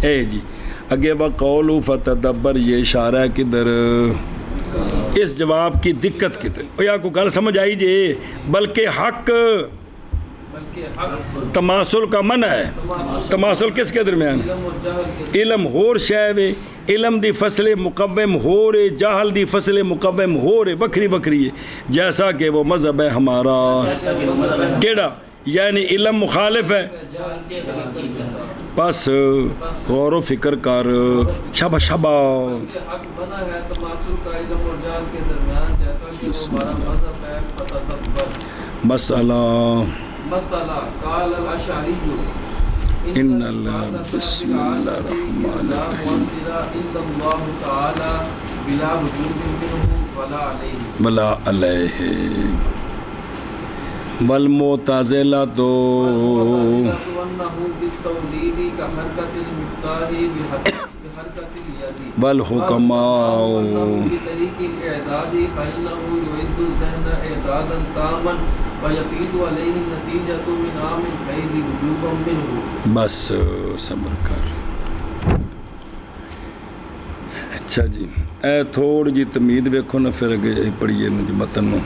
Speaker 1: اے جی اگے وقولو فتدبر یہ اشارہ ہے کدھر اس جواب کی دقت کدھر یا کو گل سمجھ آئی جی بلکہ حق تماثل کا منع ہے تماثل کس کے درمیان علم ہور شے علم دی فصل مقوم ہو رہے جہل دی فصل مقوم ہو رہے بکری بکری ہے جیسا کہ وہ مذہب ہے ہمارا کیڑا یعنی علم مخالف ہے بس غور و فکر کر شبہ شبہ مسئلہ
Speaker 2: مسئلہ قال الاشعری
Speaker 1: ان اللہ بسم اللہ الرحمن
Speaker 2: الرحیم عند اللہ تعالی بلا وجوب منه ولا علیہ
Speaker 1: ولا علیہ والمعتزلہ تو والحکماء بس صبر کر. اچھا جی اے تھوڑی جی تمید ویکھو نا پھر اگے پڑھیے نا جی متن نو.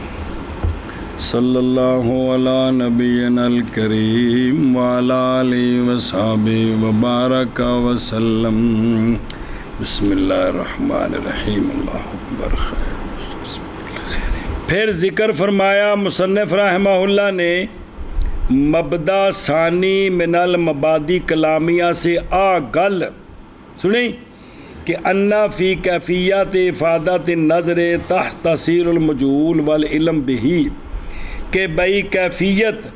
Speaker 1: صلی اللہ علی نبینا الکریم وعلی آلہ وصحبہ وبارک وسلم. بسم اللہ الرحمن الرحیم. اللہ اکبر. پھر ذکر فرمایا مصنف رحمہ اللہ نے مبدا ثانی من المبادی کلامیہ سے گل سنی کہ انا فی کیفیت افادت نظر تحت تحصیل المجہول والعلم بہی کہ بئی کیفیت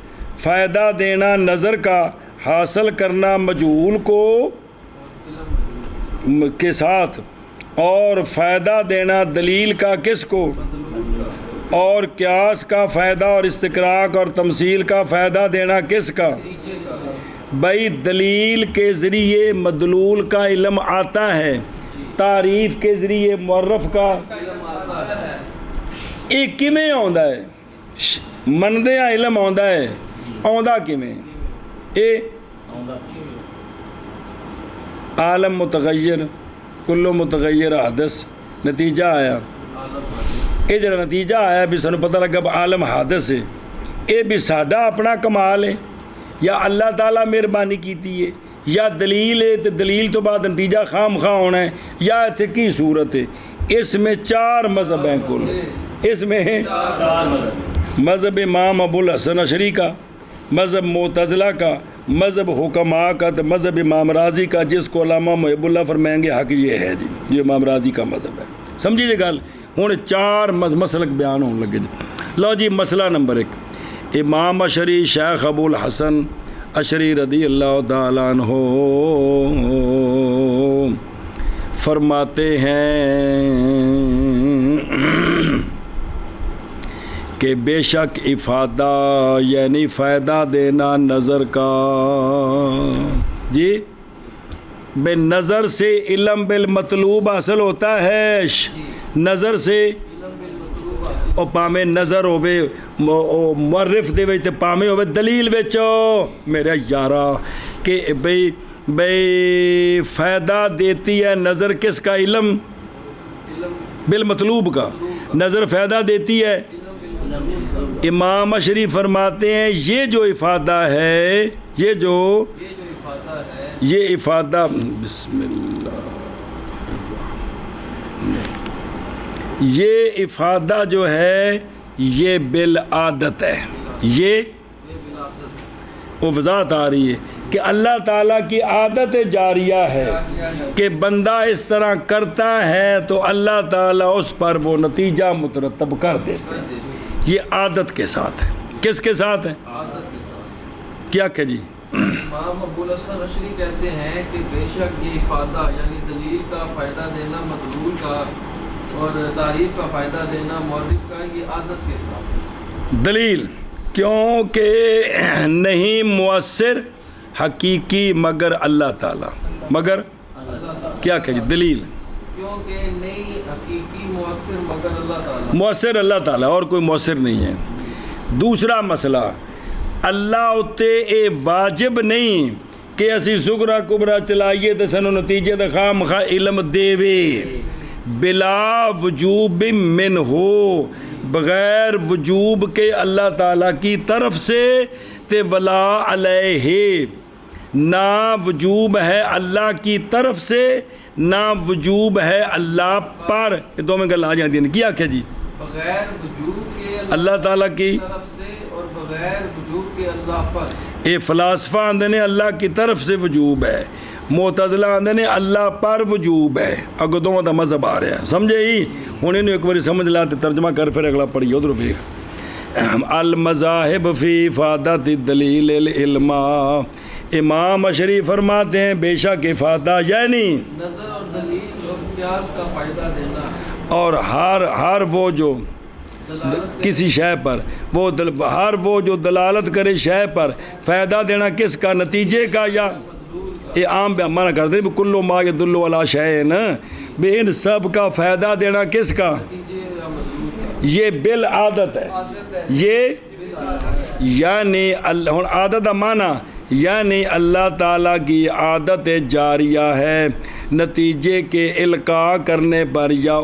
Speaker 1: فائدہ دینا نظر کا حاصل کرنا مجہول کو کے ساتھ اور فائدہ دینا دلیل کا کس کو اور قیاس کا فائدہ اور استقراق اور تمثیل کا فائدہ دینا کس کا بھائی دلیل کے ذریعے مدلول کا علم آتا ہے تعریف کے ذریعے معرف کا ایک کیویں آندا ہے مندیا علم آندا ہے آندا کیویں اے عالم متغیر کلو متغیر حادث نتیجہ آیا یہ جڑا نتیجہ آیا بھی سانوں پتہ لگا عالم حادث ہے یہ بھی ساڈا اپنا کمال ہے یا اللہ تعالیٰ مہربانی کیتی ہے یا دلیل ہے تو دلیل تو بعد نتیجہ خام خواہ ہونا ہے یا اتنے کی صورت ہے. اس میں 4 مذہب ہیں کل. اس میں مذہب امام ابو الحسن اشعری کا مذہب معتزلہ کا مذہب حکماء کا تو مذہب امام راضی کا جس کو علامہ محب اللہ فرمائیں گے حق یہ ہے جی یہ امام راضی کا مذہب ہے. سمجھیے جی گل ہوں 4 مسلک بیان ہونے لگے جی. لو جی مسئلہ نمبر 1 امام اشعری شیخ ابو الحسن اشعری رضی اللہ تعالیٰ عنہ فرماتے ہیں کہ بے شک افادہ یعنی فائدہ دینا نظر کا جی بے نظر سے علم بالمطلوب حاصل ہوتا ہے. نظر سے او پامے نظر ہوے معرف دے وچ تے پامے ہوے دلیل وچ میرے یارا کہ بھئی فائدہ دیتی ہے نظر کس کا علم بالمطلوب کا نظر فائدہ دیتی ہے. امام اشعری فرماتے ہیں یہ جو افادہ ہے یہ افادہ بسم اللہ یہ افادہ جو ہے یہ بالعادت ہے. یہ وہ وضاحت آ رہی ہے کہ اللہ تعالیٰ کی عادت جاریہ ہے کہ بندہ اس طرح کرتا ہے تو اللہ تعالیٰ اس پر وہ نتیجہ مترتب کر دیتے ہیں. یہ عادت کے ساتھ ہے. کس کے ساتھ ہے؟ کیا کہ جی
Speaker 2: امام ابو الحسن اشعری کہتے ہیں کہ بے شک یہ افادہ یعنی دلیل کا فائدہ دینا مدلول کا اور تعریف کا فائدہ دینا معرف کا یہ عادت کے ساتھ
Speaker 1: دلیل کیونکہ نہیں مؤثر حقیقی مگر اللہ تعالیٰ مگر کیا کہ جی دلیل
Speaker 2: کیونکہ نہیں حقیقی مؤثر مگر اللہ تعالیٰ
Speaker 1: مؤثر اللہ تعالیٰ اور کوئی مؤثر نہیں ہے. دوسرا مسئلہ اللہ اتے اے واجب نہیں کہ اسی سغرا کبرا چلائیے تو سنو نتیجے تو خام خواہ علم دے وے بلا وجوب من ہو بغیر وجوب کے اللہ تعالیٰ کی طرف سے تے ولا علیہ نہ وجوب ہے اللہ کی طرف سے نہ وجوب ہے اللہ پر. یہ دو میں گل آ جاتی ہیں کیا کیا جی
Speaker 2: بغیر وجوب کے
Speaker 1: اللہ تعالیٰ کی
Speaker 2: طرف سے اور بغیر وجوب کے اللہ پر.
Speaker 1: یہ فلاسفہ آندے نے اللہ کی طرف سے وجوب ہے معتزلہ آندے نے اللہ پر وجوب ہے. اگو دونوں دا مذہب آ رہا ہے سمجھے ہی ہوں انہوں ایک بار سمجھ لا تے ترجمہ کر پھر اگلا پڑھی ادھر ویکھ. المذاہب فی افادت الدلیل العلم، امام اشعری فرماتے ہیں بے شک افادہ یعنی
Speaker 2: نظر اور دلیل اور قیاس کا فائدہ دینا،
Speaker 1: اور ہر وہ جو
Speaker 2: دلالت
Speaker 1: کسی شے پر ہر وہ جو دلالت کرے شے پر، فائدہ دینا کس کا؟ نتیجے کا یا یہ عام بیان کرتے ہیں کلو ما یدل علی شیء، بے ان سب کا فائدہ دینا کس کا؟
Speaker 2: نتیجے یا مدلول کا،
Speaker 1: یہ بالعادت ہے، یہ یعنی عادت کا معنی یعنی اللہ تعالیٰ کی عادت جاریہ ہے، نتیجے کے القاء کرنے پر یا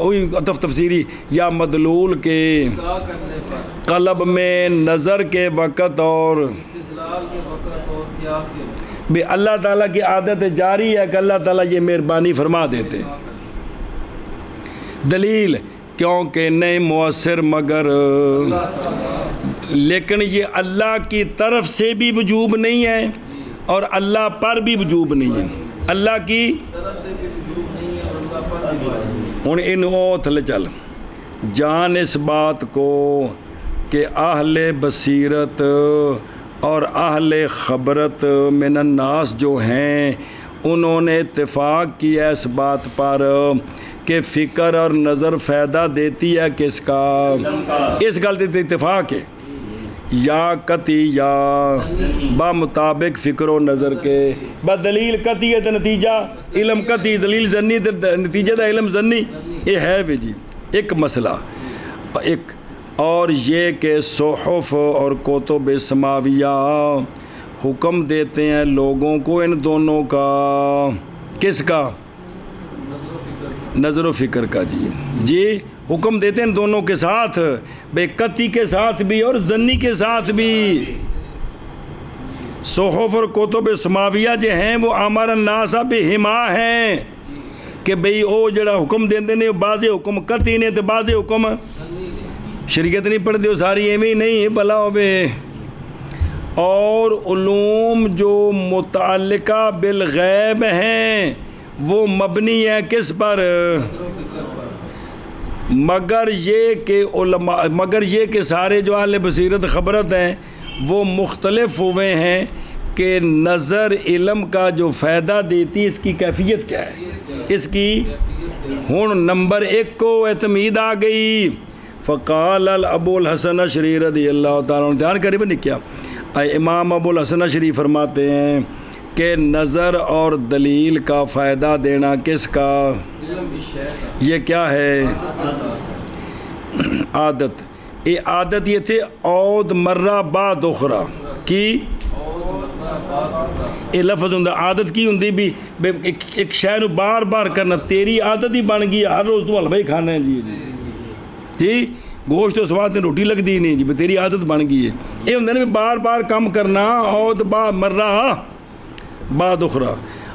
Speaker 1: تفسیری یا مدلول کے
Speaker 2: القاء کرنے پر،
Speaker 1: قلب میں نظر کے وقت اور
Speaker 2: استدلال کے وقت اور قیاس کے وقت،
Speaker 1: بھی اللہ تعالیٰ کی عادت جاری ہے کہ اللہ تعالیٰ یہ مہربانی فرما دیتے ہیں۔ دلیل کیونکہ نہیں مؤثر مگر،
Speaker 2: اللہ تعالیٰ
Speaker 1: لیکن یہ اللہ کی طرف سے بھی وجوب نہیں ہے اور اللہ پر بھی وجوب نہیں ہے، اللہ کی
Speaker 2: طرف سے بھی وجوب نہیں ہے اور اللہ پر بھی واجب نہیں۔
Speaker 1: ہوں انہوں تھلے چل جان اس بات کو کہ اہل بصیرت اور اہل خبرت من الناس جو ہیں انہوں نے اتفاق کیا اس بات پر کہ فکر اور نظر فائدہ دیتی ہے کس کا؟ اس گل تے اتفاق ہے، یا قطعی یا بمطابق فکر و نظر کے، بس دلیل قطعی ہے تو نتیجہ علم قطعی، دلیل ظنی تو نتیجہ دا علم ظنی، یہ ہے بھی جی ایک مسئلہ۔ ایک اور یہ کہ صحف اور کتب سماویہ حکم دیتے ہیں لوگوں کو ان دونوں کا، کس کا؟ نظر و فکر کا جی حکم دیتے ہیں ان دونوں کے ساتھ، بے قطعی کے ساتھ بھی اور ظنی کے ساتھ بھی۔ صحف اور کتب سماویہ جو ہیں وہ امر الناس بہما ہیں کہ بھئی او جڑا حکم دیندے نے بعض حکم قطعی نے تو بعض حکم شریعت نہیں پڑھ دیو ساری ایویں نہیں بلا ہوئے۔ اور علوم جو متعلقہ بالغیب ہیں وہ مبنی ہے کس پر؟ مگر یہ کہ سارے جو اہل بصیرت خبرت ہیں وہ مختلف ہوئے ہیں کہ نظر علم کا جو فائدہ دیتی اس کی کیفیت کیا ہے، اس کی ہون نمبر ایک کو اعتمید آ گئی۔ فقال ابو الحسن اشعری رضی اللہ تعالیٰ عنہ، دھیان قریب نہیں کیا، امام ابو الحسن اشعری فرماتے ہیں کہ نظر اور دلیل کا فائدہ دینا کس کا؟ یہ کیا ہے؟ عادت۔ یہ عادت یہ تھے عود مرہ بعد اخرى کی، یہ لفظ ہوں عادت کی ہوں بھی ایک شے نو بار بار کرنا، تیری عادت ہی بن گئی ہر روز تو حلوہ ہی کھانا ہے جی گوشت تو سواد روٹی لگ دی نہیں جی تیری عادت بن گئی ہے، یہ ہوں نا بار بار کام کرنا، عود بعد مرہ بعد اخرى۔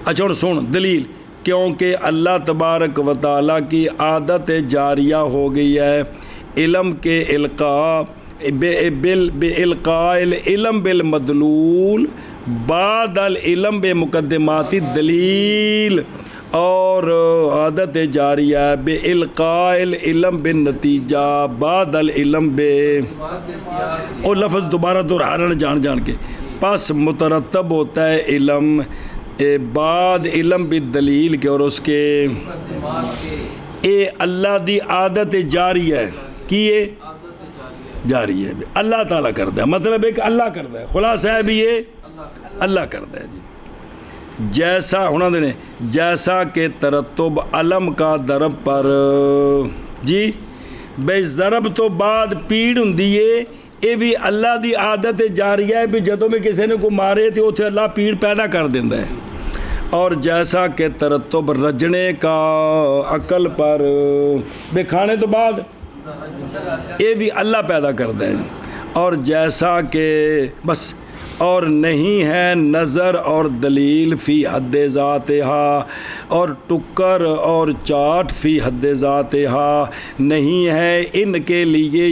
Speaker 1: اچھا اور سن دلیل کیونکہ اللہ تبارک و تعالیٰ کی عادت جاریہ ہو گئی ہے علم کے القاء بالقاء العلم بالمدلول بعد العلم بمقدمات الدلیل، اور عادت جاریہ بالقاء العلم بالنتیجہ بعد العلم اور لفظ دوبارہ دہرانا جان کے، پس مترتب ہوتا ہے علم بعد علم بالدلیل کے اور اس کے اے اللہ دی عادت جاری ہے کی یہ جاری ہے اللہ تعالیٰ کرتا ہے، مطلب ہے کہ اللہ کرتا ہے، خلاصہ ہے بھی یہ اللہ کرتا ہے جی۔ جیسا ہونا دینے جیسا کہ ترتب علم کا ضرب پر جی بے ضرب تو بعد پیڑ ہوں دیئے، یہ بھی اللہ دی عادت جاری ہے بھی جدوں میں کسی نے کو مارے تھے اتھے اللہ پیڑ پیدا کر دیندہ ہے۔ اور جیسا کہ ترتب رجنے کا عقل پر بے کھانے تو بعد یہ بھی اللہ پیدا کرتا ہے۔ اور جیسا کہ بس اور نہیں ہے نظر اور دلیل فی حد ذاتہا، اور ٹکر اور چاٹ فی حد ذاتہا، نہیں ہے ان کے لیے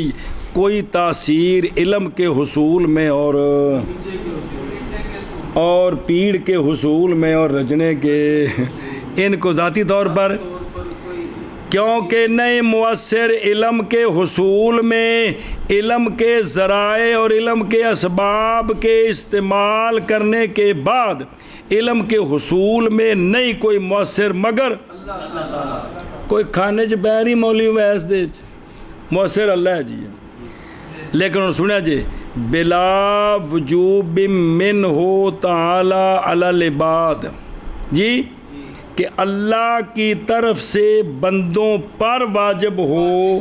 Speaker 1: کوئی تاثیر علم کے حصول میں اور پیڑ کے حصول میں اور رجنے کے، ان کو ذاتی طور پر کیونکہ نئے مؤثر علم کے حصول میں علم کے ذرائع اور علم کے اسباب کے استعمال کرنے کے بعد علم کے حصول میں نہیں کوئی مؤثر مگر کوئی کھانے چ بہری مولی ویس دے مؤثر اللہ ہے جی. لیکن انہوں سنیا جی بلا وجوب من ہو تعالی علی العباد جی کہ اللہ کی طرف سے بندوں پر واجب ہو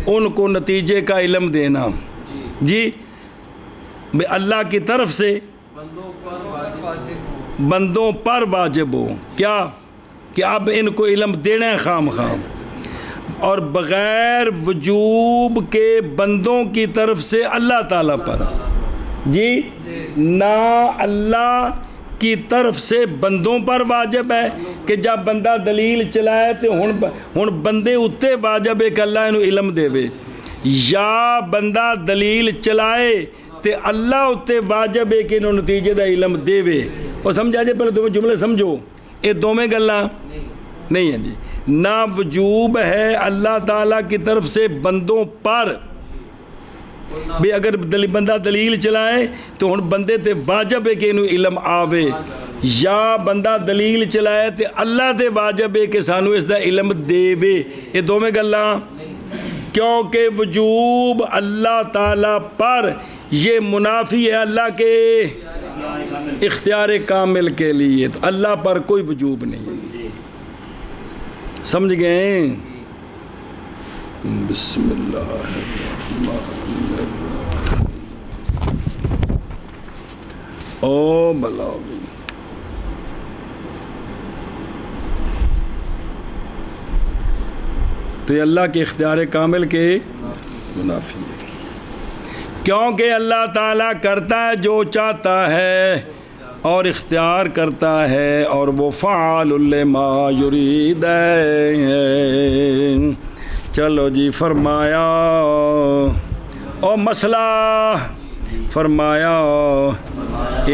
Speaker 1: ان کو نتیجے کا علم دینا جی. اللہ کی طرف سے بندوں پر واجب ہو کیا کہ اب ان کو علم دینا ہے خام خام, اور بغیر وجوب کے بندوں کی طرف سے اللہ تعالیٰ پر جی نہ اللہ کی طرف سے بندوں پر واجب ہے کہ جب بندہ دلیل چلائے تو ہن بندے اتے واجب ہے کہ اللہ انہوں علم دے وے, یا بندہ دلیل چلائے تو اللہ اتے واجب ہے کہ انہوں نتیجے دا علم دے وے. اور سمجھا جائے پہلے تمہیں جملے سمجھو یہ دونوں گلاں نہیں ہیں جی. نہ وجوب ہے اللہ تعالیٰ کی طرف سے بندوں پر بھی اگر بندہ دلیل چلائے تو ہن بندے تے واجب ہے کہ انہوں علم آوے, یا بندہ دلیل چلائے تو اللہ تے واجب ہے کہ سانو اس دا علم دے وے. یہ دونوں گلاں کیونکہ وجوب اللہ تعالیٰ پر یہ منافی ہے اللہ کے اختیار کامل کے لیے, تو اللہ پر کوئی وجوب نہیں ہے. سمجھ گئے؟ بسم اللہ الرحمن الرحیم. او بلاوی تو یہ اللہ کے اختیار کامل کے منافی ہے, کیونکہ اللہ تعالیٰ کرتا ہے جو چاہتا ہے اور اختیار کرتا ہے, اور وہ فعال لما یرید ہے. چلو جی فرمایا اور مسئلہ فرمایا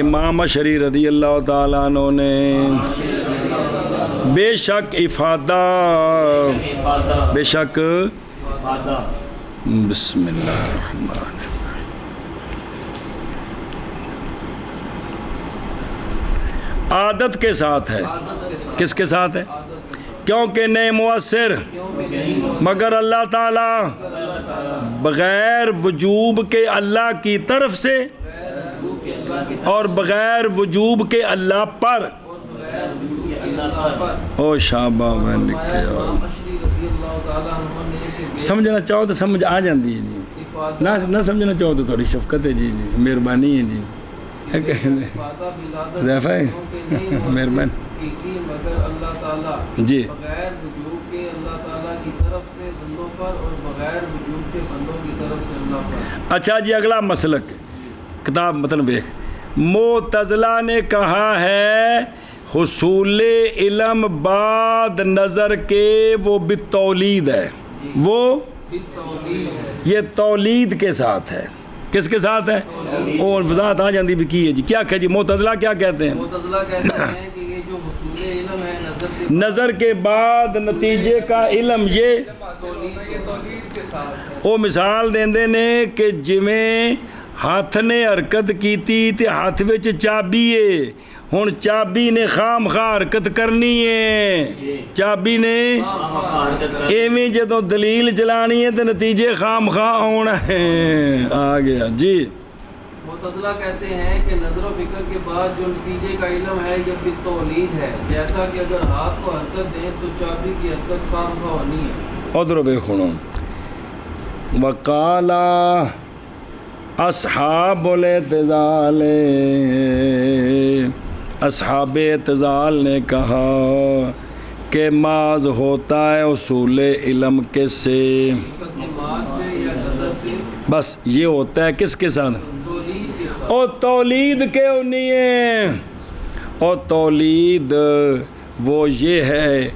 Speaker 1: امام اشعری رضی اللہ تعالیٰ عنہ نے بے شک افادہ بے شک بسم اللہ الرحمن الرحیم. عادت کے ساتھ ہے. کس کے ساتھ ہے؟ کیونکہ نئے مؤثر مگر اللہ تعالیٰ بغیر وجوب کے اللہ کی طرف سے اور بغیر وجوب کے اللہ پر. او شابہ میں لکھے سمجھنا چاہو تو سمجھ آ جاندی ہے جی, نہ سمجھنا چاہو تو تھوڑی شفقت ہے جی, مہربانی ہے جی. ضیفہ ہے مہربانی
Speaker 2: اللہ تعالیٰ
Speaker 1: جی
Speaker 2: بغیر وجوب کے اللہ تعالیٰ کی طرف سے بندوں پر اور بغیر وجوب کے بندوں کی طرف سے اللہ پر.
Speaker 1: اچھا جی اگلا مسلک کتاب مطلب ایک معتزلہ نے کہا ہے حصول علم بعد نظر کے وہ بالتولید ہے, وہ یہ تولید کے ساتھ ہے. کس کے ساتھ ہے؟ اور وضاحت آ جاندی بھی کی ہے جی. کیا کہ جی معتزلہ کیا کہتے ہیں؟
Speaker 2: معتزلہ کہتے ہیں کہ یہ جو حصول علم ہے
Speaker 1: نظر کے بعد نتیجے کا علم یہ
Speaker 2: تولید کے ساتھ.
Speaker 1: وہ مثال دیندے نے کہ جویں ہاتھ نے حرکت کیتی تے ہاتھ وچ چابی ہے, ہن چابی نے خام خواہ حرکت کرنی ہے, چابی نے ایویں جدوں دلیل چلانی ہے تے نتیجے خام خواہ آنا ہے. آ گیا جی.
Speaker 2: معتزلہ کہتے ہیں کہ نظر و فکر کے بعد جو نتیجے کا علم ہے یہ بالتولید ہے, جیسا کہ اگر ہاتھ کو حرکت دیں تو چابی کی حرکت خام خواہ ہونی ہے.
Speaker 1: ادھر دیکھو وقالا اصحاب الاعتزال, اصحاب اعتزال نے کہا کہ ماذ ہوتا ہے اصول علم کس سے؟ بس یہ ہوتا ہے کس کے ساتھ؟ اور تولید کے نہیں ہے. اور تولید وہ یہ ہے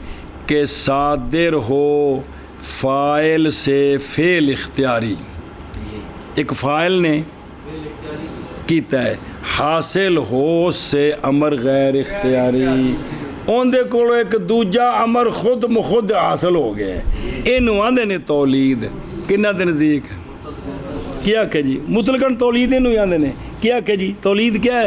Speaker 1: کہ صادر ہو فاعل سے فعل اختیاری, ایک فاعل نے کیتا ہے, حاصل ہو سے امر غیر اختیاری. ਉਹਦੇ ਕੋਲੋਂ ਇੱਕ ਦੂਜਾ ਅਮਰ ਖੁਦ ਮੁਖੁਦ ਹਾਸਲ ਹੋ ਗਿਆ। ਇਹਨੂੰ ਆਂਦੇ ਨੇ ਤੌਲੀਦ। ਕਿੰਨਾ ਦੇ ਨਜ਼ਦੀਕ ਕੀ ਆਖੇ ਜੀ? ਮੁਤਲਕਨ ਤੌਲੀਦ ਇਹਨੂੰ ਆਂਦੇ ਨੇ। ਕੀ ਆਖੇ ਜੀ? ਤੌਲੀਦ ਕੀ ਹੈ?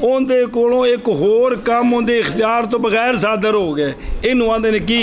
Speaker 1: ਉਹਦੇ ਕੋਲੋਂ ਇੱਕ ਹੋਰ ਕੰਮ ਉਹਦੇ ਇਖਤਿਆਰ ਤੋਂ ਬਗੈਰ ਸਾਦਰ ਹੋ ਗਏ। ਇਹਨੂੰ ਆਂਦੇ ਨੇ ਕੀ?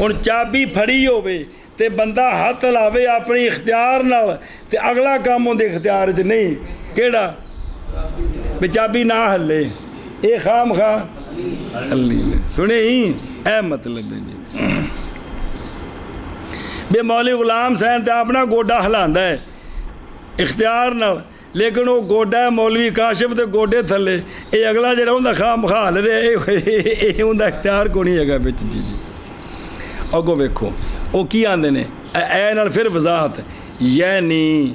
Speaker 1: ਹੁਣ ਚਾਬੀ ਫੜੀ ਹੋਵੇ ਤੇ ਬੰਦਾ ਹੱਥ ਲਾਵੇ ਆਪਣੇ ਇਖਤਿਆਰ ਨਾਲ ਤੇ ਅਗਲਾ ਕੰਮ ਉਹਦੇ ਇਖਤਿਆਰ 'ਚ ਨਹੀਂ। ਕਿਹੜਾ? ਵੀ ਚਾਬੀ ਨਾ ਹੱਲੇ, ਇਹ ਖਾਮ ਖਾ ਹੱਲੀ। ਸੁਣੇ ਹੀ ਇਹ ਮਤਲਬ ਹੈ ਜੀ। ਵੀ ਮੌਲੀ ਗੁਲਾਮ ਸੈਨ ਤੇ ਆਪਣਾ ਗੋਡਾ ਹਿਲਾਉਂਦਾ ਹੈ ਇਖਤਿਆਰ ਨਾਲ, ਲੇਕਿਨ ਉਹ ਗੋਡਾ ਮੌਲਵੀ ਕਾਸ਼ਿਫ ਦੇ ਗੋਡੇ ਥੱਲੇ। ਇਹ ਅਗਲਾ ਜਿਹੜਾ ਉਹਦਾ ਖਾਮ ਖਾ ਹੱਲ ਰਿਹਾ, ਇਹ ਉਹਦਾ ਇਖਤਿਆਰ ਕੋਈ ਨਹੀਂ ਹੈਗਾ ਵਿੱਚ ਜੀ। ਅੱਗੋਂ ਵੇਖੋ ਉਹ ਕੀ ਆਂਦੇ ਨੇ ਐ ਨਾਲ ਫਿਰ ਵਜ਼ਾਹਤ, ਯਾਨੀ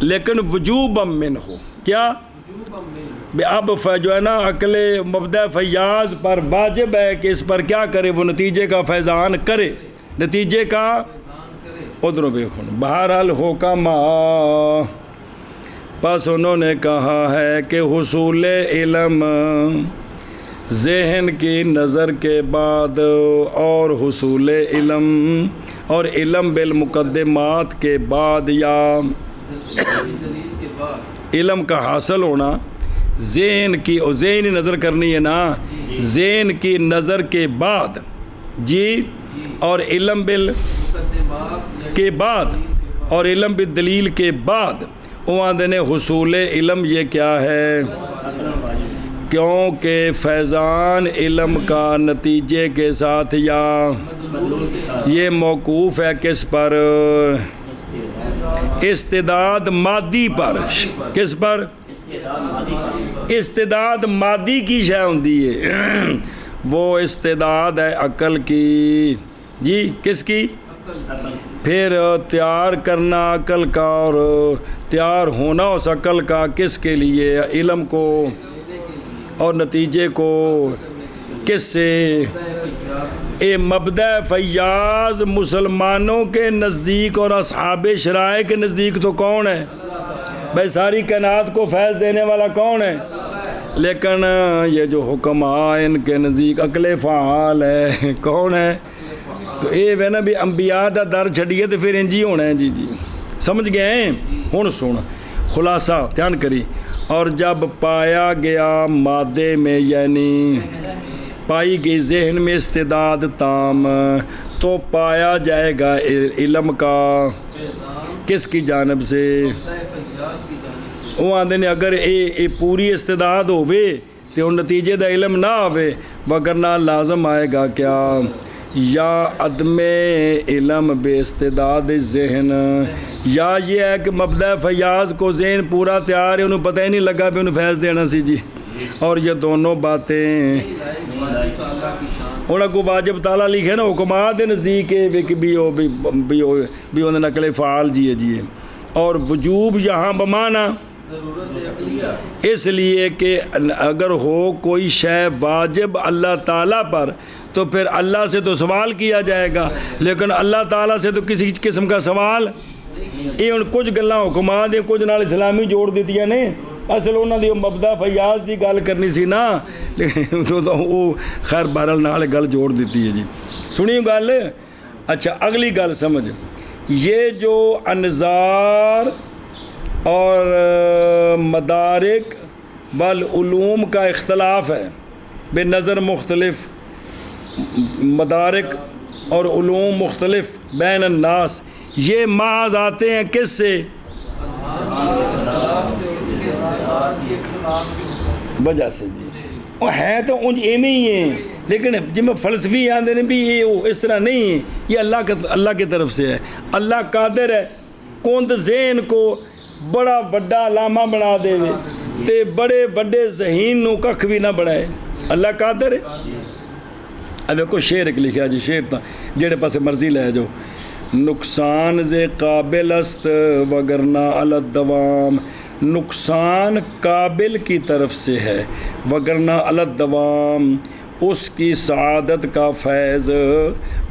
Speaker 1: لیکن وجوب من ہو کیا
Speaker 2: وجوباً منه
Speaker 1: اب جو ہے نا عقل مبدأ فیاض پر واجب ہے کہ اس پر کیا کرے، وہ نتیجے کا فیضان کرے، نتیجے کا
Speaker 2: فیضان کرے.
Speaker 1: ادھر دیکھو. بہرحال حکما پس انہوں نے کہا ہے کہ حصول علم ذہن کی نظر کے بعد اور حصول علم اور علم بالمقدمات کے بعد یا
Speaker 2: دلیل کے بعد
Speaker 1: علم کا حاصل ہونا ذہن کی ذہنی نظر کرنی ہے نا، ذہن کی نظر کے بعد جی، اور علم بال
Speaker 2: مقدمات
Speaker 1: کے بعد اور علم بالدلیل کے بعد وہاں دینے حصول علم یہ کیا ہے، کیونکہ فیضان علم کا نتیجے کے ساتھ یا یہ موقوف ہے کس پر، استعداد مادی پر. کس پر؟ استعداد مادی کی شے ہوندی ہے، وہ استعداد ہے عقل کی جی. کس کی؟ پھر تیار کرنا عقل کا اور تیار ہونا اس عقل کا کس کے لیے، علم کو اور نتیجے کو کس سے، اے مبدأ فیاض مسلمانوں کے نزدیک اور اصحاب شرائع کے نزدیک تو کون ہے بھائی، ساری کائنات کو فیض دینے والا کون ہے، لیکن یہ جو حکماء ان کے نزدیک عقل فعال ہے کون ہے، تو یہ ہے نا بھی انبیاء دا در چھڑیے تو پھر انجی ہونا ہے جی. سمجھ گئے ہیں؟ ہن سن خلاصہ دھیان کری. اور جب پایا گیا مادے میں یعنی پائی گئی ذہن میں استعداد تام، تو پایا جائے گا علم کا کس کی جانب سے، وہ آندے نے اگر اے پوری استعداد ہوئے تو ان نتیجے دا علم نہ ہوئے، وگرنہ لازم آئے گا کیا، یا عدم علم بے استعداد ذہن، یا یہ ہے کہ مبدأ فیاض کو ذہن پورا تیار ہے، انہوں پتہ ہی نہیں لگا بھی انہوں فیض دینا سی جی. اور یہ دونوں باتیں انہوں کو واجب تعالیٰ لکھے نا حکماء دے نزدیک بھی انہوں نے نقل فعال جیے جیے. اور وجوب یہاں بمانا اس لیے کہ اگر ہو کوئی شے واجب اللہ تعالیٰ پر تو پھر اللہ سے تو سوال کیا جائے گا، لیکن اللہ تعالیٰ سے تو کسی قسم کا سوال یہ ان کچھ گلاں حکماء دے کچھ نال اسلامی جوڑ دیتی نے، اصل انہوں نے مبدأ فیاض دی گل کرنی سی نا، لیکن تو وہ خیر بہرحال نال گل جوڑ دیتی ہے جی. سنی گل. اچھا اگلی گل سمجھ، یہ جو انظار اور مدارک والعلوم کا اختلاف ہے، بے نظر مختلف مدارک اور علوم مختلف بین الناس، یہ محض آتے ہیں کس سے، وجہ سے جی. وہ ہے تو انج ایویں ہی ہیں، لیکن جب میں فلسفی آندے نے بھی یہ اس طرح نہیں ہے، یہ اللہ کی طرف سے ہے. اللہ قادر ہے کون ذہن کو بڑا وڈا علامہ بنا دے تے بڑے وڈے ذہین نو ککھ بھی نہ بڑھائے. اللہ قادر ہے. اب کو شعر ایک لکھا جی، شعر تا جڑے پاسے مرضی لے جو، نقصان زے قابل است وگرنہ علی الدوام، نقصان قابل کی طرف سے ہے وگرنہ علی الدوام، اس کی سعادت کا فیض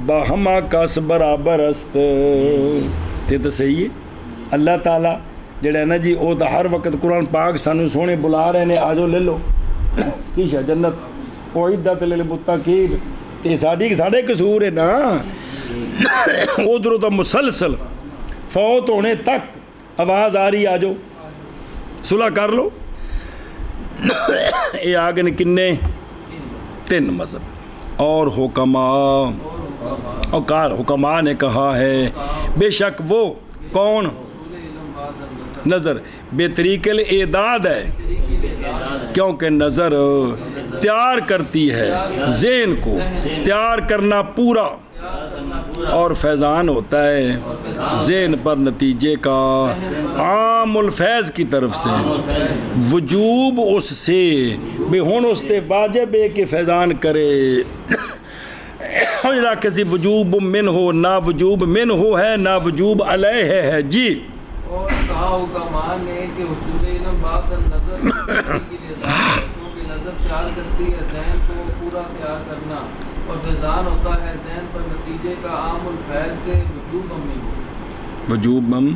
Speaker 1: باہما کس برابر است. تے تو صحیح ہے. اللہ تعالیٰ جڑا ہے نا جی وہ تو ہر وقت قرآن پاک سانو سونے بلا رہے ہیں، آجو لے لو کی شاہ جنت اعدت للمتقین، تے ساڑھے قصور ہے نا. ادھر تو مسلسل فوت ہونے تک آواز آ رہی، آجو صلح کر لو. یہ آگے نے کنے 3 مذہب اور حکماء، اور حکماء نے کہا ہے بے شک وہ کون، نظر بے طریق الاعداد ہے، کیونکہ نظر تیار کرتی ہے ذہن کو، تیار کرنا پورا، اور فیضان ہوتا ہے ذہن پر نتیجے کا عام الفیض کی طرف سے. وجوب اس سے بھی ہون اس تے واجب ہے کہ فیضان کرے، نہ کسی وجوب من ہو، نہ وجوب من ہو ہے، نہ وجوب علیہ ہے جی.
Speaker 2: کہا حکماء نے کہ حصول علم بعد نظر کے لیے ذات ہے، کیونکہ نظر تیار کرتی ہے ذہن کو پورا تیار کرنا، اور فیضان ہوتا ہے ذہن پر نتیجے کا عام الفیض سے وجوب
Speaker 1: وجوبم